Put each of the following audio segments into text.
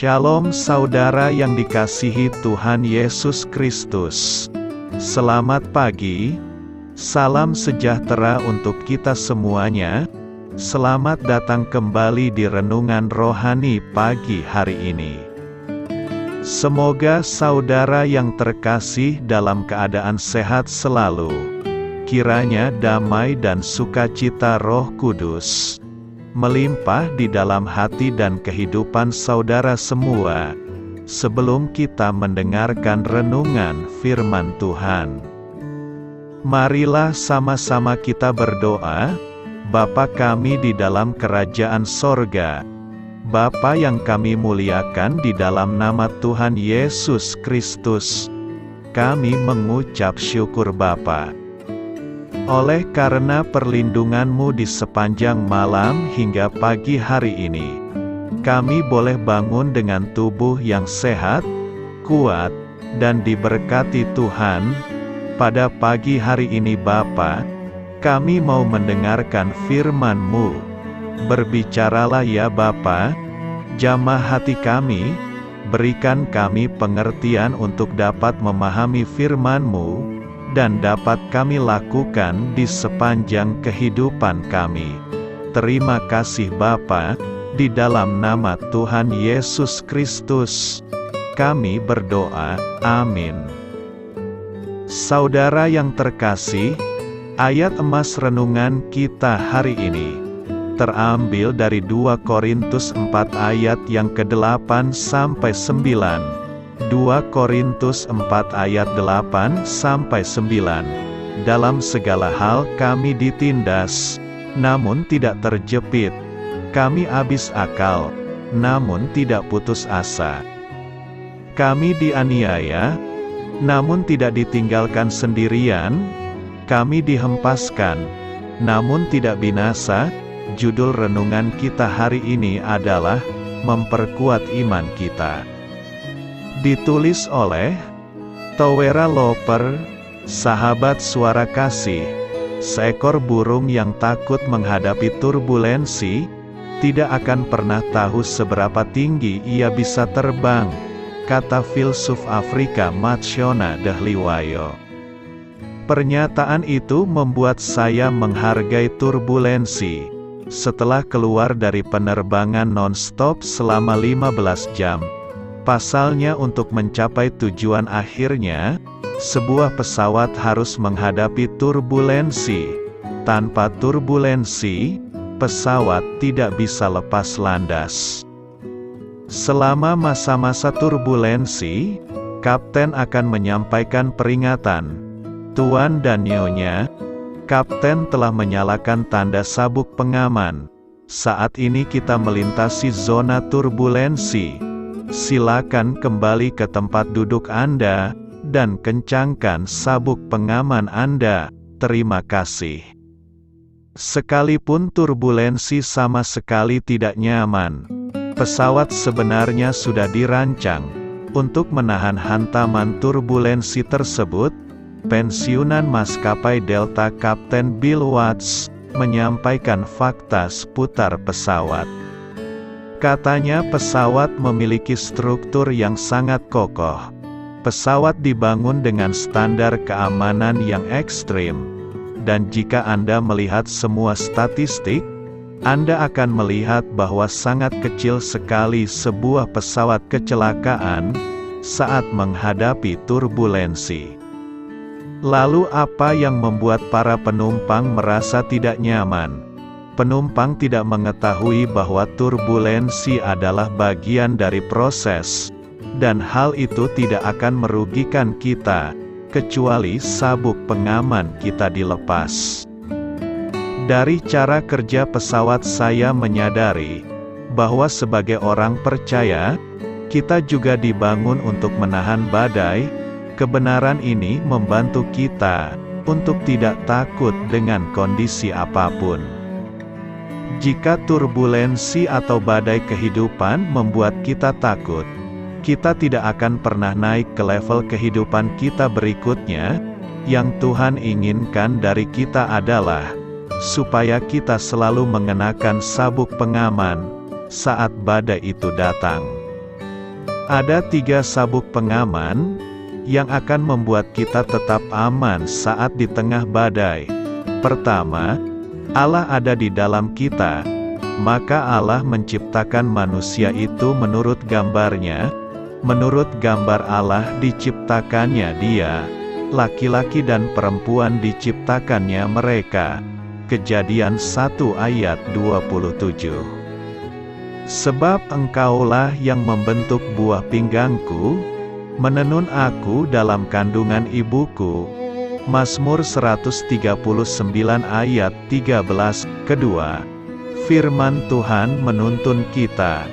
Shalom saudara yang dikasihi Tuhan Yesus Kristus. Selamat pagi, salam sejahtera untuk kita semuanya. Selamat datang kembali di Renungan Rohani pagi hari ini. Semoga saudara yang terkasih dalam keadaan sehat selalu. Kiranya damai dan sukacita Roh Kudus melimpah di dalam hati dan kehidupan saudara semua, sebelum kita mendengarkan renungan firman Tuhan. Marilah sama-sama kita berdoa. Bapa kami di dalam kerajaan sorga, Bapa yang kami muliakan di dalam nama Tuhan Yesus Kristus, kami mengucap syukur Bapa. Oleh karena perlindungan-Mu di sepanjang malam hingga pagi hari ini, kami boleh bangun dengan tubuh yang sehat, kuat, dan diberkati Tuhan. Pada pagi hari ini Bapa, kami mau mendengarkan firman-Mu. Berbicaralah ya Bapa, jamah hati kami, berikan kami pengertian untuk dapat memahami firman-Mu, dan dapat kami lakukan di sepanjang kehidupan kami. Terima kasih Bapa, di dalam nama Tuhan Yesus Kristus, kami berdoa, amin. Saudara yang terkasih, ayat emas renungan kita hari ini terambil dari 2 Korintus 4 ayat yang ke-8 sampai 9. 2 Korintus 4 ayat 8 sampai 9. Dalam segala hal kami ditindas, namun tidak terjepit. Kami habis akal, namun tidak putus asa. Kami dianiaya, namun tidak ditinggalkan sendirian. Kami dihempaskan, namun tidak binasa. Judul renungan kita hari ini adalah memperkuat iman kita. Ditulis oleh Towera Loper. Sahabat suara kasih, seekor burung yang takut menghadapi turbulensi, tidak akan pernah tahu seberapa tinggi ia bisa terbang, kata filsuf Afrika Matshona Dahliwayo. Pernyataan itu membuat saya menghargai turbulensi. Setelah keluar dari penerbangan non-stop selama 15 jam, pasalnya untuk mencapai tujuan akhirnya, sebuah pesawat harus menghadapi turbulensi. Tanpa turbulensi, pesawat tidak bisa lepas landas. Selama masa-masa turbulensi, kapten akan menyampaikan peringatan. Tuan dan Nyonya, kapten telah menyalakan tanda sabuk pengaman. Saat ini kita melintasi zona turbulensi. Silakan kembali ke tempat duduk Anda, dan kencangkan sabuk pengaman Anda. Terima kasih. Sekalipun turbulensi sama sekali tidak nyaman, pesawat sebenarnya sudah dirancang untuk menahan hantaman turbulensi tersebut. Pensiunan maskapai Delta Kapten Bill Watts menyampaikan fakta seputar pesawat. Katanya pesawat memiliki struktur yang sangat kokoh. Pesawat dibangun dengan standar keamanan yang ekstrim. Dan jika Anda melihat semua statistik, Anda akan melihat bahwa sangat kecil sekali sebuah pesawat kecelakaan saat menghadapi turbulensi. Lalu apa yang membuat para penumpang merasa tidak nyaman? Penumpang tidak mengetahui bahwa turbulensi adalah bagian dari proses, dan hal itu tidak akan merugikan kita, kecuali sabuk pengaman kita dilepas. Dari cara kerja pesawat saya menyadari bahwa sebagai orang percaya, kita juga dibangun untuk menahan badai. Kebenaran ini membantu kita untuk tidak takut dengan kondisi apapun. Jika turbulensi atau badai kehidupan membuat kita takut, kita tidak akan pernah naik ke level kehidupan kita berikutnya. Yang Tuhan inginkan dari kita adalah supaya kita selalu mengenakan sabuk pengaman saat badai itu datang. Ada 3 sabuk pengaman yang akan membuat kita tetap aman saat di tengah badai. Pertama, Allah ada di dalam kita, maka Allah menciptakan manusia itu menurut gambarnya. Menurut gambar Allah diciptakannya dia, laki-laki dan perempuan diciptakannya mereka. Kejadian 1 ayat 27. Sebab engkaulah yang membentuk buah pinggangku, menenun aku dalam kandungan ibuku. Mazmur 139 ayat 13. Kedua, firman Tuhan menuntun kita.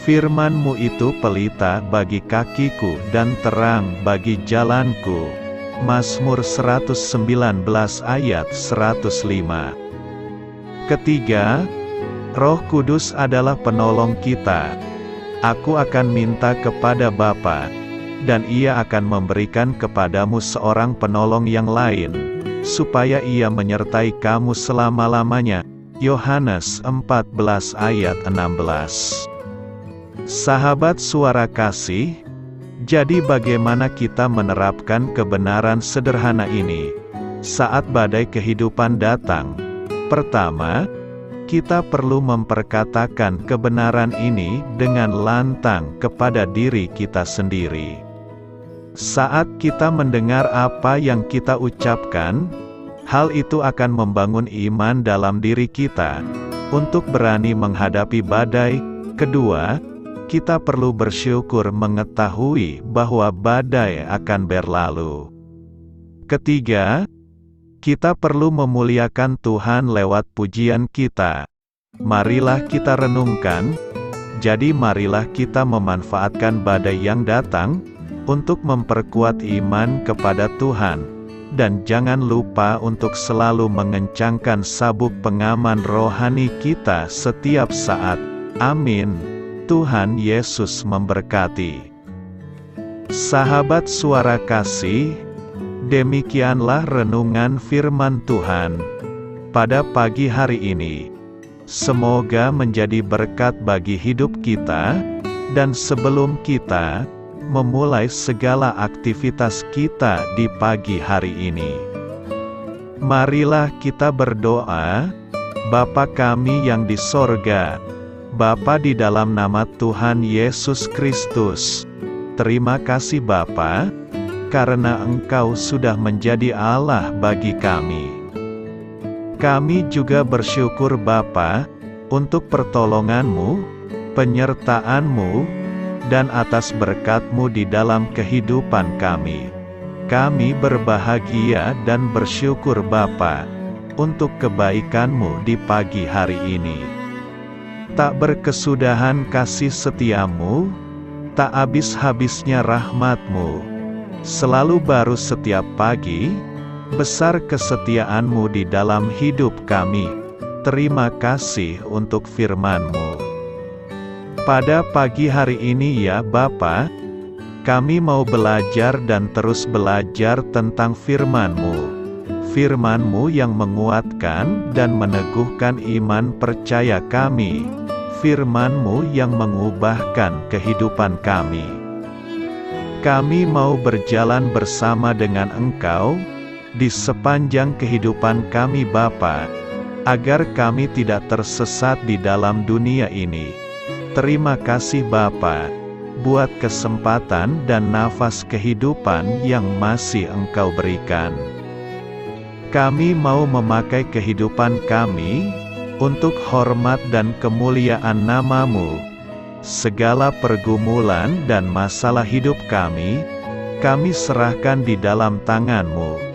Firman-Mu itu pelita bagi kakiku dan terang bagi jalanku. Mazmur 119 ayat 105. Ketiga, Roh Kudus adalah penolong kita. Aku akan minta kepada Bapa, dan Ia akan memberikan kepadamu seorang penolong yang lain, supaya Ia menyertai kamu selama-lamanya. Yohanes 14 ayat 16. Sahabat Suara Kasih, jadi bagaimana kita menerapkan kebenaran sederhana ini saat badai kehidupan datang? Pertama, kita perlu memperkatakan kebenaran ini dengan lantang kepada diri kita sendiri. Saat kita mendengar apa yang kita ucapkan, hal itu akan membangun iman dalam diri kita untuk berani menghadapi badai. Kedua, kita perlu bersyukur mengetahui bahwa badai akan berlalu. Ketiga, kita perlu memuliakan Tuhan lewat pujian kita. Marilah kita renungkan, jadi marilah kita memanfaatkan badai yang datang untuk memperkuat iman kepada Tuhan, dan jangan lupa untuk selalu mengencangkan sabuk pengaman rohani kita setiap saat. Amin. Tuhan Yesus memberkati. Sahabat Suara Kasih, demikianlah renungan firman Tuhan pada pagi hari ini. Semoga menjadi berkat bagi hidup kita, dan sebelum kita memulai segala aktivitas kita di pagi hari ini, marilah kita berdoa. Bapa kami yang di sorga, Bapa, di dalam nama Tuhan Yesus Kristus, terima kasih Bapa, karena Engkau sudah menjadi Allah bagi kami. Kami juga bersyukur Bapa, untuk pertolongan-Mu, penyertaan-Mu, dan atas berkat-Mu di dalam kehidupan kami. Kami berbahagia dan bersyukur Bapa, untuk kebaikan-Mu di pagi hari ini. Tak berkesudahan kasih setia-Mu, tak habis-habisnya rahmat-Mu, selalu baru setiap pagi. Besar kesetiaan-Mu di dalam hidup kami. Terima kasih untuk firman-Mu. Pada pagi hari ini ya Bapa, kami mau belajar dan terus belajar tentang firman-Mu. Firman-Mu yang menguatkan dan meneguhkan iman percaya kami. Firman-Mu yang mengubahkan kehidupan kami. Kami mau berjalan bersama dengan Engkau di sepanjang kehidupan kami Bapa, agar kami tidak tersesat di dalam dunia ini. Terima kasih Bapa, buat kesempatan dan nafas kehidupan yang masih Engkau berikan. Kami mau memakai kehidupan kami untuk hormat dan kemuliaan nama-Mu. Segala pergumulan dan masalah hidup kami serahkan di dalam tangan-Mu.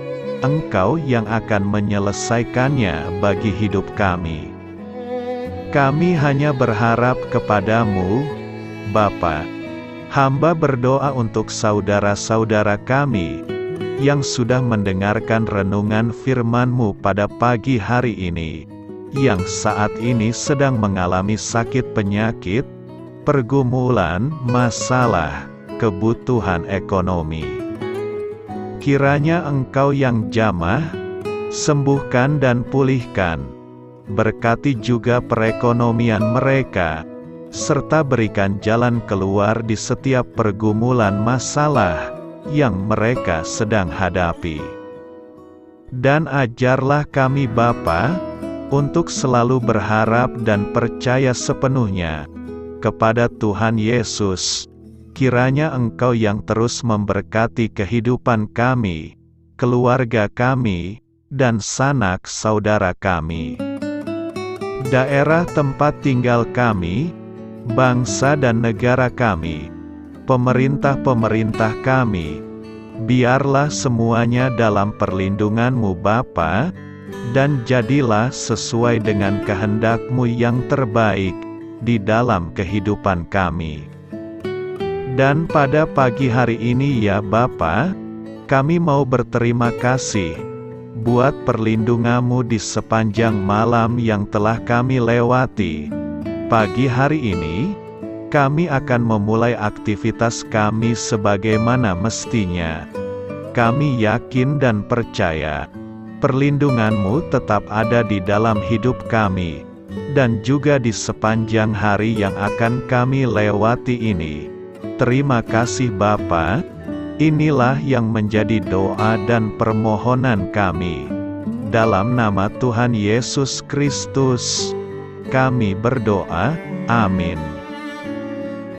Engkau yang akan menyelesaikannya bagi hidup kami. Kami hanya berharap kepada-Mu, Bapa. Hamba berdoa untuk saudara-saudara kami yang sudah mendengarkan renungan firman-Mu pada pagi hari ini, yang saat ini sedang mengalami sakit penyakit, pergumulan, masalah, kebutuhan ekonomi. Kiranya Engkau yang jamah, sembuhkan dan pulihkan. Berkati juga perekonomian mereka, serta berikan jalan keluar di setiap pergumulan masalah yang mereka sedang hadapi. Dan ajarlah kami Bapa, untuk selalu berharap dan percaya sepenuhnya kepada Tuhan Yesus. Kiranya Engkau yang terus memberkati kehidupan kami, keluarga kami, dan sanak saudara kami, daerah tempat tinggal kami, bangsa dan negara kami, pemerintah-pemerintah kami. Biarlah semuanya dalam perlindungan-Mu Bapa, dan jadilah sesuai dengan kehendak-Mu yang terbaik di dalam kehidupan kami. Dan pada pagi hari ini ya Bapa, kami mau berterima kasih buat perlindungan-Mu di sepanjang malam yang telah kami lewati. Pagi hari ini, kami akan memulai aktivitas kami sebagaimana mestinya. Kami yakin dan percaya, perlindungan-Mu tetap ada di dalam hidup kami, dan juga di sepanjang hari yang akan kami lewati ini. Terima kasih Bapa. Inilah yang menjadi doa dan permohonan kami. Dalam nama Tuhan Yesus Kristus, kami berdoa. Amin.